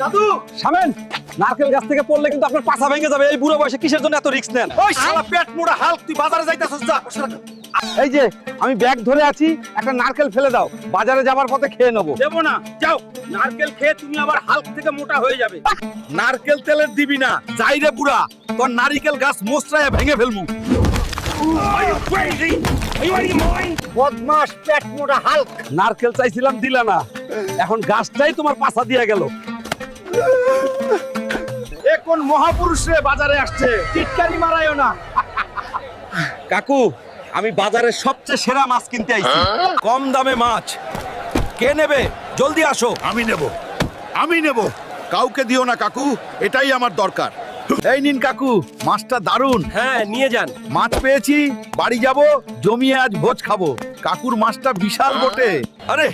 দাদু শামেন, নারকেল গাছ থেকে পড়লে কিন্তু আপনার পাছা ভেঙে যাবে। এই বুড়ো বয়সে কিসের জন্য এত রিস্ক নেন? ওই শালা পেট মোড়া হাল্ক, তুই বাজারে যাইতাছস যা। এই যে আমি ব্যাগ ধরে আছি, একটা নারকেল ফেলে দাও, বাজারে যাবার পথে খেয়ে নেবো। দেবো না, যাও। নারকেল খেয়ে তুমি আবার হাল্ক থেকে মোটা হয়ে যাবে। নারকেল তেলের দিবি না, যাই রে বুড়া, তোর নারকেল গাছ মোচড়ায় ভেঙে ফেলমু। বদমাস পেট মোটা হাল্ক। নারকেল চাইছিলাম, দিলা না, এখন গাছটাই তোমার পাছা দিয়ে গেল। এখন মহাপুরুষ রে বাজারে আসছে, টিটকারি মারায়ও না। কাকু, আমি বাজারের সবচেয়ে সেরা মাছ কিনতে আইছি। কম দামে মাছ কে নেবে? জলদি আসো। আমি নেব। কাউকে দিও না কাকু, এটাই আমার দরকার। এই নিন কাকু, মাছটা দারুণ। হ্যাঁ, নিয়ে যান। মাছ পেয়েছি, বাড়ি যাব, জমিয়ে আজ ভোজ খাবো। কাকুর মাছটা বিশাল বটে। আরে